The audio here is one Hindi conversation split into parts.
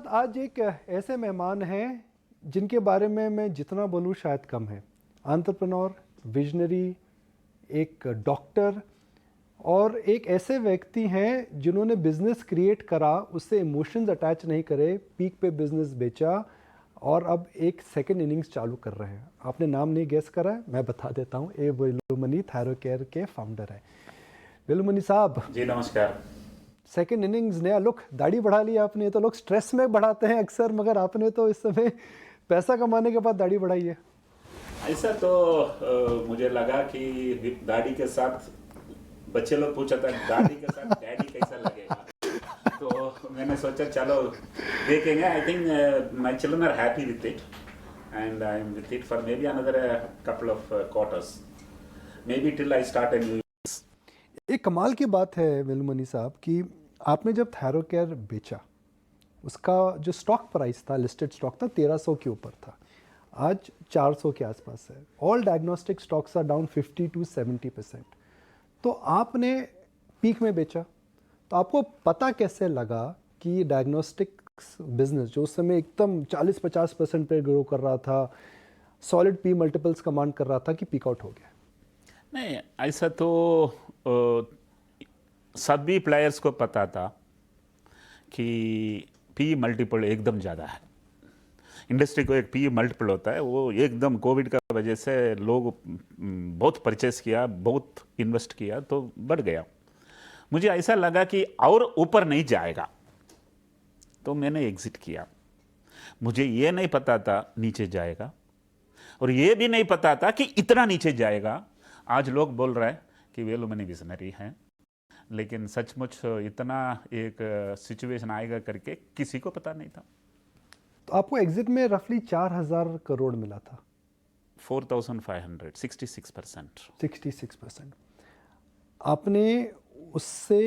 आज एक ऐसे मेहमान हैं जिनके बारे में मैं जितना बोलूँ शायद कम है। एंटरप्रेन्योर, विजनरी, एक डॉक्टर और एक ऐसे व्यक्ति हैं जिन्होंने बिजनेस क्रिएट करा, उससे इमोशंस अटैच नहीं करे, पीक पे बिजनेस बेचा और अब एक सेकंड इनिंग्स चालू कर रहे हैं। आपने नाम नहीं गेस करा है, मैं बता देता हूँ। ए वेलुमनी थायरोकेयर के फाउंडर है। वेलुमनी साहब जी नमस्कार। सेकंड इनिंग्स, नया लुक, दाढ़ी बढ़ा ली आपने। तो लोग स्ट्रेस में बढ़ाते हैं अक्सर, मगर आपने तो इस समय पैसा कमाने के बाद दाढ़ी बढ़ाई है। ऐसा तो मुझे लगा कि दाढ़ी के साथ बच्चे लोग पूछा था दाढ़ी के साथ डैडी कैसा लगेगा, तो मैंने सोचा चलो देखेंगे। I think my children are happy with it and I am with it for maybe another couple of quarters, maybe till I start a new. एक कमाल की बात है वेलुमनी साहब कि आपने जब थायरोकेयर बेचा, उसका जो स्टॉक प्राइस था, लिस्टेड स्टॉक था, 1300 के ऊपर था। आज 400 के आसपास है। All diagnostic stocks are down 50 to 70%। तो आपने पीक में बेचा, तो आपको पता कैसे लगा कि डायग्नोस्टिक्स बिजनेस जो उस समय एकदम 40-50% पे ग्रो कर रहा था, सॉलिड पी मल्टीपल्स कमांड कर रहा था, कि पीक आउट हो गया? नहीं, ऐसा तो सभी प्लेयर्स को पता था कि पी मल्टीपल एकदम ज़्यादा है। इंडस्ट्री को एक पी मल्टीपल होता है, वो एकदम कोविड का वजह से लोग बहुत परचेस किया, बहुत इन्वेस्ट किया तो बढ़ गया। मुझे ऐसा लगा कि और ऊपर नहीं जाएगा, तो मैंने एग्जिट किया। मुझे ये नहीं पता था नीचे जाएगा, और ये भी नहीं पता था कि इतना नीचे जाएगा। आज लोग बोल रहे हैं कि वेलुमनी विजनरी हैं, लेकिन सचमुच इतना एक सिचुएशन आएगा करके किसी को पता नहीं था। तो आपको एग्जिट में रफली 4000 करोड़ मिला था। 4500, 66%। 66%। आपने उससे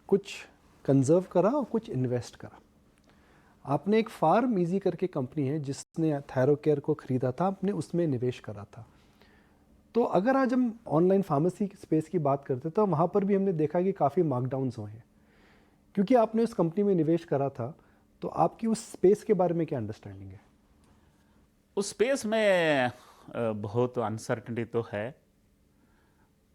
कुछ कंजर्व करा और कुछ इन्वेस्ट करा। आपने एक फार्म इजी करके कंपनी है जिसने थायरोकेयर को खरीदा था, आपने उसमें निवेश करा था। तो अगर आज हम ऑनलाइन फार्मेसी स्पेस की बात करते तो वहाँ पर भी हमने देखा कि काफ़ी मार्कडाउन्स हुए हैं, क्योंकि आपने उस कंपनी में निवेश करा था। तो आपकी उस स्पेस के बारे में क्या अंडरस्टैंडिंग है? उस स्पेस में बहुत अनसर्टेनिटी तो है।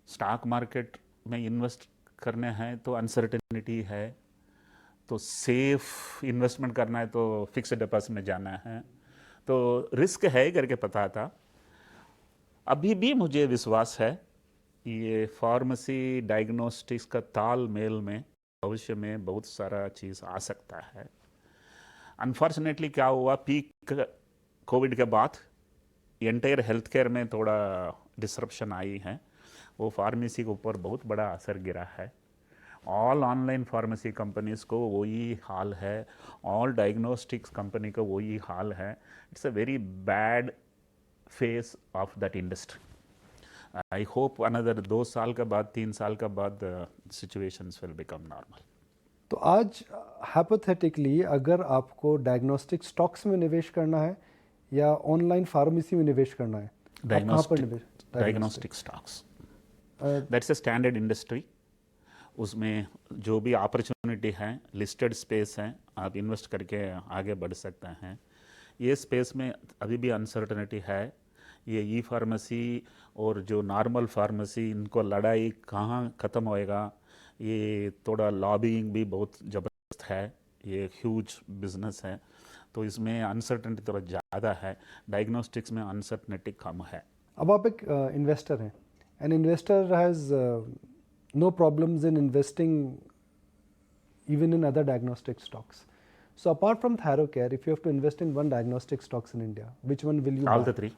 स्टॉक मार्केट में इन्वेस्ट करने हैं तो अनसर्टेनिटी है, तो सेफ इन्वेस्टमेंट करना है तो फिक्स्ड डिपॉजिट में जाना है, तो रिस्क है करके पता था। अभी भी मुझे विश्वास है ये फार्मेसी डायग्नोस्टिक्स का तालमेल में भविष्य में बहुत सारा चीज़ आ सकता है। अनफॉर्चुनेटली क्या हुआ, पीक कोविड के बाद एंटायर हेल्थ केयर में थोड़ा डिसरप्शन आई है, वो फार्मेसी के ऊपर बहुत बड़ा असर गिरा है। ऑल ऑनलाइन फार्मेसी कंपनीज को वही हाल है, ऑल डायग्नोस्टिक्स कंपनी का वही हाल है। It's a very bad face of that industry. I hope another 2 साल के बाद, 3 साल के बाद सिचुएशंस विल बिकम नॉर्मल। तो आज हाइपोथेटिकली अगर आपको डायग्नोस्टिक स्टॉक्स में निवेश करना है या ऑनलाइन फार्मेसी में निवेश करना है, आप कहाँ पर निवेश? Diagnostic stocks, that's a standard industry. उसमें जो भी अपॉर्चुनिटी है, लिस्टेड स्पेस है, आप इन्वेस्ट करके आगे बढ़ सकते हैं। ये स्पेस में अभी भी अनसर्टनिटी है। ये ई फार्मेसी और जो नॉर्मल फार्मेसी, इनको लड़ाई कहाँ ख़त्म होएगा, ये थोड़ा लॉबिंग भी बहुत ज़बरदस्त है, ये ह्यूज बिजनेस है, तो इसमें अनसर्टनिटी थोड़ा ज़्यादा है। डायग्नोस्टिक्स में अनसर्टनिटी कम है। अब आप एक इन्वेस्टर हैं, an investor has no problems in investing even in other diagnostic stocks. So apart from Thyrocare, if you have to invest in one diagnostic stocks in India, which one will you All buy? the three.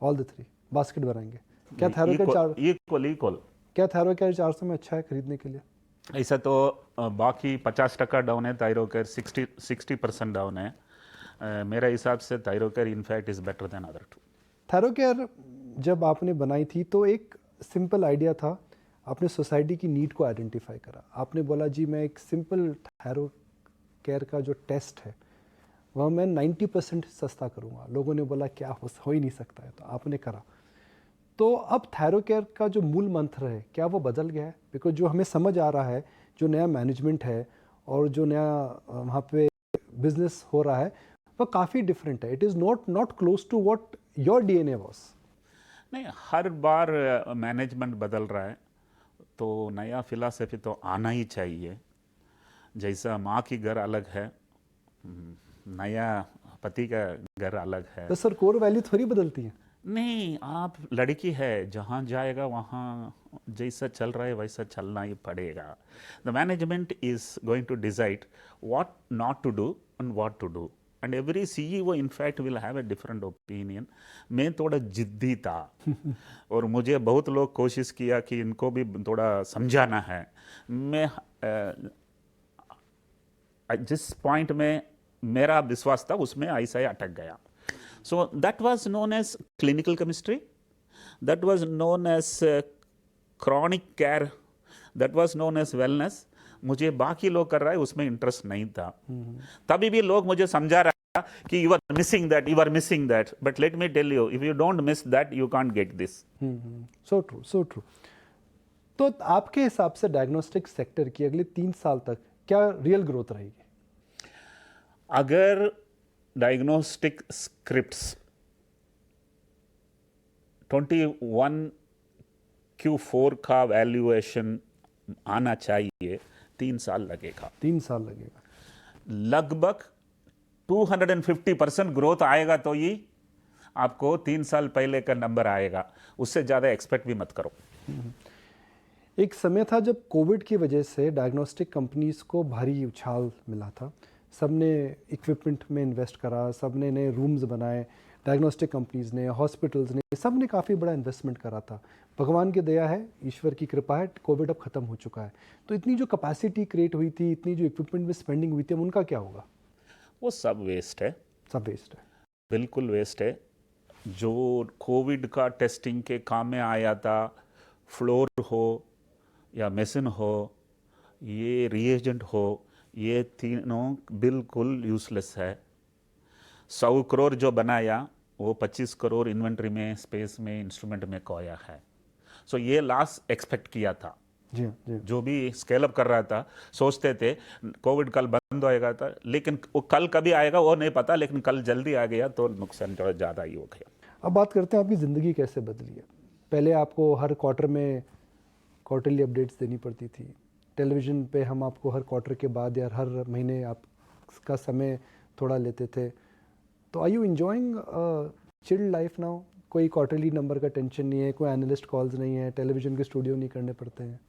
All the three basket बनाएंगे क्या? थायरोकेयर इक्वल। क्या थायरोकेयर 400 में अच्छा है खरीदने के लिए? ऐसा तो बाकी 50% डाउन है, थायरोकेयर 60% डाउन है। मेरा हिसाब से Thyrocare in fact is better than other two. Thyrocare जब आपने बनाई थी तो एक सिंपल आइडिया था, आपने सोसाइटी की नीड को आइडेंटिफाई करा। आपने बोला जी मैं एक सिंपल थायरोकेयर का जो टेस्ट है वह मैं 90% सस्ता करूँगा। लोगों ने बोला क्या हो ही नहीं सकता है, तो आपने करा। तो अब थायरोकेयर का जो मूल मंत्र है, क्या वो बदल गया है? बिकॉज जो हमें समझ आ रहा है, जो नया मैनेजमेंट है और जो नया वहाँ पे बिजनेस हो रहा है वो काफ़ी डिफरेंट है. It is not close to what your DNA was. नहीं, हर बार मैनेजमेंट बदल रहा है तो नया फिलॉसफी तो आना ही चाहिए. जैसा माँ की घर अलग है, नया पति का घर अलग है. तो सर कोर वैल्यू थोड़ी बदलती है. नहीं, आप लड़की है, जहाँ जाएगा वहाँ जैसा चल रहा है वैसा चलना ही पड़ेगा. The management is going to decide what not to do and what to do, and every CEO in fact will have a different opinion. मैं थोड़ा जिद्दी था और मुझे बहुत लोग कोशिश किया कि इनको भी थोड़ा समझाना है. मैं जिस पॉइंट में मेरा विश्वास था उसमें ऐसा ही अटक गया. So that was known as clinical chemistry, that was known as chronic care, that was known as wellness. मुझे बाकी लोग कर रहा है उसमें इंटरेस्ट नहीं था. तभी भी लोग मुझे समझा रहा कि you are missing that, you are missing that. But let me tell you, if you don't miss that, you can't get this. So true, so true. तो आपके हिसाब से डायग्नोस्टिक सेक्टर की अगले 3 साल तक क्या रियल ग्रोथ रहेगी? अगर डायग्नोस्टिक स्क्रिप्ट्स 21 Q4 का वैल्यूएशन आना चाहिए, 3 साल लगेगा. 3 साल लगेगा. लगभग 250% ग्रोथ आएगा तो ही आपको 3 साल पहले का नंबर आएगा. उससे ज़्यादा एक्सपेक्ट भी मत करो. एक समय था जब कोविड की वजह से डायग्नोस्टिक कंपनीज को भारी उछाल मिला था. सबने इक्विपमेंट में इन्वेस्ट करा, सबने नए रूम्स बनाए, डायग्नोस्टिक कंपनीज ने, हॉस्पिटल्स ने, सब ने काफ़ी बड़ा इन्वेस्टमेंट करा था. भगवान की दया है, ईश्वर की कृपा है, कोविड अब ख़त्म हो चुका है. तो इतनी जो कैपेसिटी क्रिएट हुई थी, इतनी जो इक्विपमेंट में स्पेंडिंग हुई थी, उनका क्या होगा? वो सब वेस्ट है. सब वेस्ट है. बिल्कुल वेस्ट है. जो कोविड का टेस्टिंग के काम में आया था, फ्लोर हो या मशीन हो, ये रिएजेंट हो, ये तीनों बिल्कुल यूजलेस है. 100 करोड़ जो बनाया वो 25 करोड़ इन्वेंट्री में, स्पेस में, इंस्ट्रूमेंट में खोया है. सो ये लॉस एक्सपेक्ट किया था. जी जी. जो भी स्केल अप कर रहा था सोचते थे कोविड कल बंद होएगा था, लेकिन वो कल कभी आएगा वो नहीं पता, लेकिन कल जल्दी आ गया तो नुकसान थोड़ा ज़्यादा ही हो गया. अब बात करते हैं आपकी ज़िंदगी कैसे बदली है. पहले आपको हर क्वार्टर में क्वार्टरली अपडेट्स देनी पड़ती थी. टेलीविज़न पे हम आपको हर क्वार्टर के बाद या हर महीने आपका समय थोड़ा लेते थे. तो are you enjoying chilled life now? कोई क्वार्टरली नंबर का टेंशन नहीं है, कोई एनालिस्ट कॉल्स नहीं है, टेलीविज़न के स्टूडियो नहीं करने पड़ते हैं.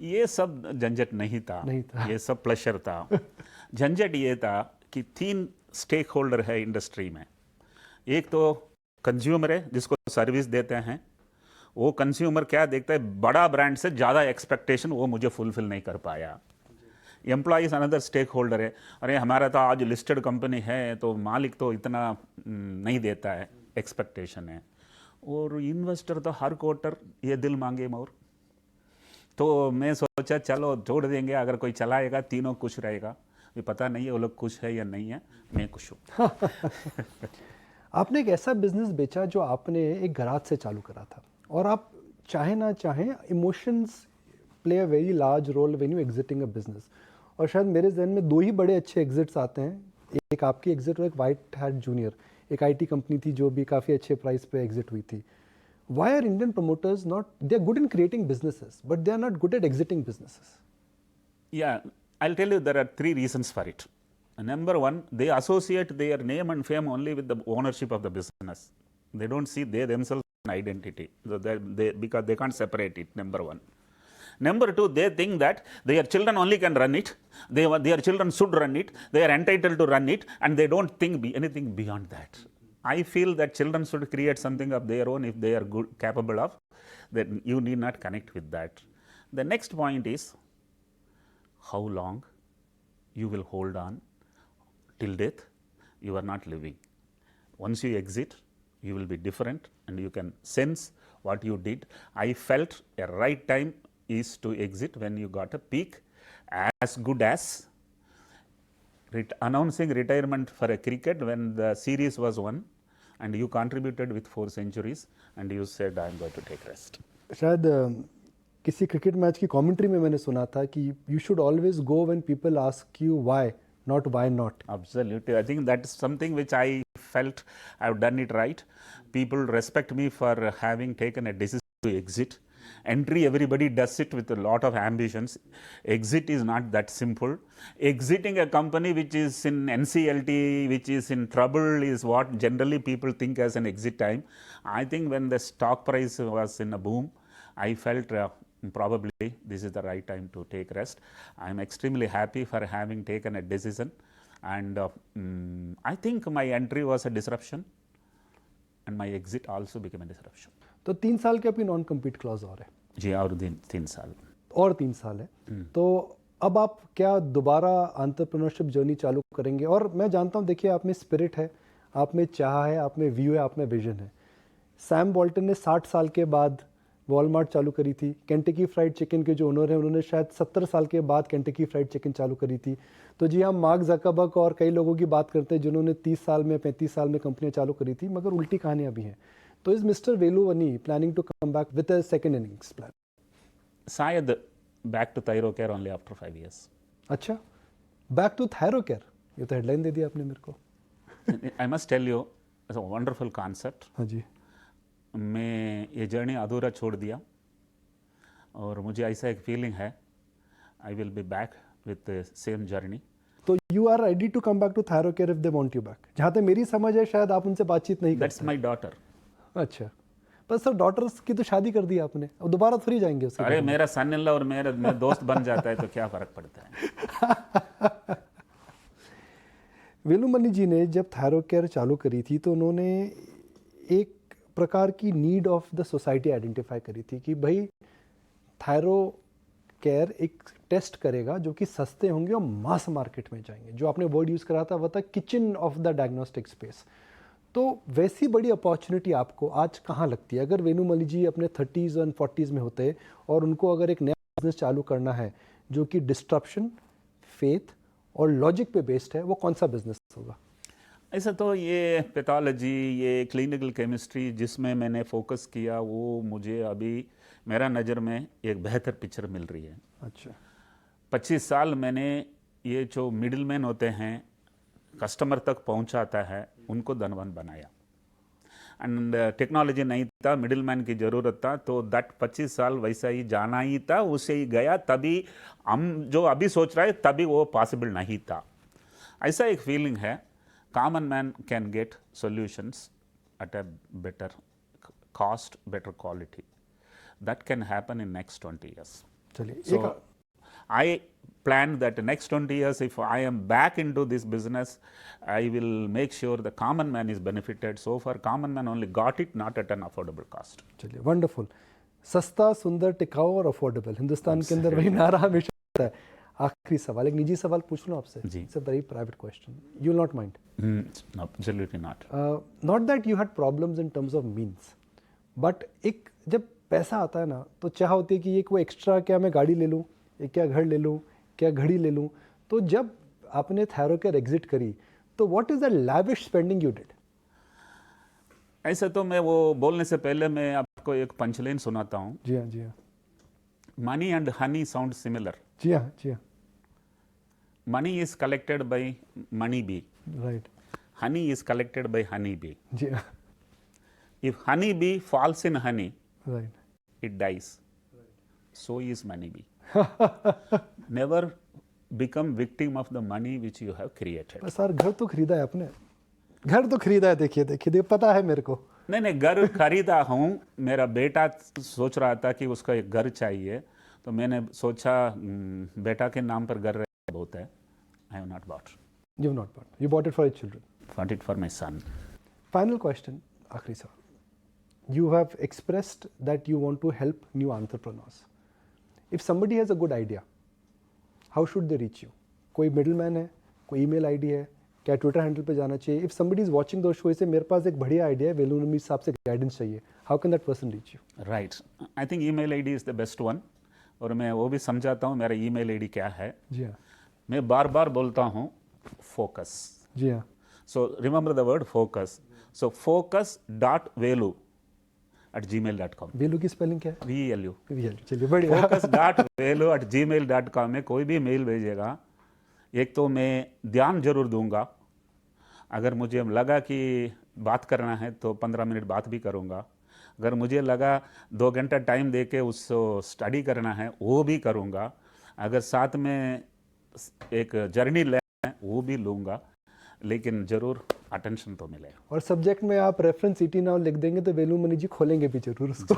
ये सब झंझट नहीं था. ये सब प्लेशर था. झंझट ये था कि 3 स्टेक होल्डर है इंडस्ट्री में. एक तो कंज्यूमर है जिसको सर्विस देते हैं. वो कंज्यूमर क्या देखता है, बड़ा ब्रांड से ज़्यादा एक्सपेक्टेशन वो मुझे फुलफिल नहीं कर पाया. एम्प्लॉइज अनदर स्टेक होल्डर है. अरे हमारा तो आज लिस्टेड कंपनी है तो मालिक तो इतना नहीं देता है, एक्सपेक्टेशन है. और इन्वेस्टर तो हर क्वार्टर ये दिल मांगे मोर. तो मैं सोचा चलो छोड़ देंगे, अगर कोई चलाएगा तीनों खुश रहेगा. ये पता नहीं है वो लोग खुश है या नहीं है, मैं खुश हूँ. आपने एक ऐसा बिजनेस बेचा जो आपने एक गराज से चालू करा था, और आप चाहे ना चाहें emotions play a very large role when you exiting a business. और शायद मेरे जहन में 2 ही बड़े अच्छे एग्जिट्स आते हैं. एक आपकी एग्जिट और एक वाइट हैट जूनियर, एक आईटी कंपनी थी जो भी काफ़ी अच्छे प्राइस पे एग्जिट हुई थी. Why are Indian promoters not, they're good in creating businesses, but they are not good at exiting businesses? Yeah, I'll tell you there are 3 reasons for it. Number 1, they associate their name and fame only with the ownership of the business. They don't see they themselves an identity. So because they can't separate it, number 1. Number 2, they think that their children only can run it. Their children should run it. They are entitled to run it, and they don't think anything beyond that. I feel that children should create something of their own if they are good, capable of. Then you need not connect with that. The next point is how long you will hold on till death. You are not living. Once you exit, you will be different, and you can sense what you did. I felt a right time is to exit when you got a peak as good as announcing retirement for a cricket when the series was won and you contributed with 4 centuries and you said I am going to take rest. शायद किसी क्रिकेट मैच की कमेंट्री में मैंने सुना था कि you should always go when people ask you why, not why not. Absolutely. I think that's something which I felt I've done it right. People respect me for having taken a decision to exit. Entry, everybody does it with a lot of ambitions. Exit is not that simple. Exiting a company which is in NCLT, which is in trouble, is what generally people think as an exit time. I think when the stock price was in a boom, I felt probably this is the right time to take rest. I'm extremely happy for having taken a decision, and I think my entry was a disruption and my exit also became a disruption. तो 3 साल की अपनी नॉन कम्पीट क्लॉज और है जी, और 3 साल और 3 साल है। तो अब आप क्या दोबारा एंटरप्रेन्योरशिप जर्नी चालू करेंगे? और मैं जानता हूँ, देखिए आप में स्पिरिट है, आप में चाह है, आप में व्यू है, आप में विजन है। सैम वॉल्टन ने 60 साल के बाद वॉलमार्ट चालू करी थी। केंटकी फ्राइड चिकन के जो ओनर हैं उन्होंने शायद 70 साल के बाद केंटकी फ्राइड चिकन चालू करी थी। तो जी, हम मार्क ज़करबर्ग और कई लोगों की बात करते हैं जिन्होंने 30 साल में 35 साल में कंपनियां चालू करी थी, मगर उल्टी कहानियां भी हैं। तो is mister Velumani planning to come back with a second innings plan? शायद back to Thyrocare only after 5 years. अच्छा, बैक टू थायरोकेयर, ये तो हेडलाइन दे दिया आपने मेरे को। I must tell you, it's a wonderful concept. हाँ जी। मैं ये जर्नी अधूरा छोड़ दिया और मुझे ऐसा एक फीलिंग है I will be back with same journey. तो you are ready to come back to Thyrocare if they want you back? जहाँ तक मेरी समझ है शायद आप उनसे बातचीत नहीं दैट्स करते। My daughter. अच्छा, पर सर डॉटर्स की तो शादी कर दी आपने, अब दोबारा थोड़ी जाएंगे उसके अरे बाद? मेरा सन इन लॉ और मेरा दोस्त बन जाता है तो क्या फर्क पड़ता है. वेलुमनी जी ने जब थायरोकेयर चालू करी थी तो उन्होंने एक प्रकार की need of the society identify करी थी कि भाई थायरोकेयर एक टेस्ट करेगा जो कि सस्ते होंगे और मास मार्केट में जाएंगे। जो आपने वर्ड यूज़ करा था वो था kitchen of the diagnostic space. तो वैसी बड़ी अपॉर्चुनिटी आपको आज कहाँ लगती है? अगर वेलुमनी जी अपने 30s और 40s में होते और उनको अगर एक नया बिजनेस चालू करना है जो कि डिस्ट्रप्शन, फेथ और लॉजिक पे बेस्ड है, वो कौन सा बिजनेस होगा? ऐसा तो ये पैथोलॉजी, ये क्लिनिकल केमिस्ट्री जिसमें मैंने फोकस किया वो मुझे अभी मेरा नज़र में एक बेहतर पिक्चर मिल रही है. अच्छा, 25 साल मैंने ये जो मिडिल मैन होते हैं कस्टमर तक पहुंचाता है उनको धनवान बनाया. एंड टेक्नोलॉजी नहीं था, मिडिल मैन की ज़रूरत था, तो दैट 25 साल वैसा ही जाना ही था, उसे ही गया. तभी हम जो अभी सोच रहे हैं तभी वो पॉसिबल नहीं था. ऐसा एक फीलिंग है, common man can get solutions at a better cost, better quality. That can happen in next 20 years. चलिए So I plan that next 20 years, if I am back into this business, I will make sure the common man is benefited. So far, common man only got it, not at an affordable cost. चलिए वंडरफुल। सस्ता, सुंदर, टिकाऊ और अफोर्डेबल, हिंदुस्तान के अंदर वही नारा हमेशा रहता है। आखिरी सवाल, एक निजी सवाल पूछ लूँ आपसे? जी. It's a very private question, you will not mind? No, absolutely not. Not that you had problems in terms of means, but एक जब पैसा आता है ना तो चाह होती है कि एक वो एक्स्ट्रा, क्या मैं गाड़ी ले लूँ, एक क्या घर ले लूँ, क्या घड़ी ले लूँ। तो जब आपने थायरोकेयर एग्जिट करी तो what is the lavish spending you did? ऐसे तो मैं वो बोलने से पहले मैं आपको एक पंचलाइन सुनाता हूँ. जी हाँ, जी हाँ, Money and honey sound similar. जी हाँ, जी हाँ, Money is collected by money bee. Right, Honey is collected by honey bee. जी हाँ, If honey bee falls in honey, right, it dies. So is money bee. Never become victim of the money which you have created. पर सर घर तो खरीदा है आपने, घर तो खरीदा है, देखिए देखिए देखिए, पता है मेरे को। नहीं, घर खरीदा हूँ. मेरा बेटा सोच रहा था कि उसका एक घर चाहिए, तो मैंने सोचा बेटा के नाम पर घर बहुत है. I have not bought. You have not bought. You bought it for your children. Bought it for my son. Final question, आखिरी सवाल. You have expressed that you want to help new entrepreneurs. If somebody has a good idea, how should they reach you? कोई middleman है, कोई email ID है, क्या ट्विटर हैंडल पे जाना चाहिए? If somebody is watching those shows, से मेरे पास एक बढ़िया आइडिया है, वेलुमनी साहब से गाइडेंस चाहिए, how can that person reach you? Right. I think email ID is the best one. और मैं वो भी समझाता हूँ मेरा email ID क्या है. जी हाँ, मैं बार बार बोलता हूँ focus. जी हाँ, So remember the word focus. So focus.velu@gmail.com. वेलू की स्पेलिंग क्या है? VLU. VLU, चलिए बढ़िया। focus.velu@gmail.com में कोई भी मेल भेजेगा, एक तो मैं ध्यान जरूर दूंगा, अगर मुझे लगा कि बात करना है तो 15 मिनट बात भी करूंगा, अगर मुझे लगा 2 घंटा टाइम दे के उसको स्टडी करना है वो भी करूंगा, अगर साथ में एक जर्नी लेना है वो भी लूंगा, लेकिन ज़रूर अटेंशन तो मिले। और सब्जेक्ट में आप रेफरेंस सिटी नाउ लिख देंगे तो वेलुमणि जी खोलेंगे भी जरूर उसको।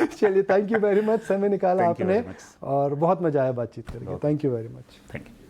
चलिए, थैंक यू वेरी मच, समय निकाला Thank you आपने very much. और बहुत मजा आया बातचीत करके। Thank you very much. Thank you.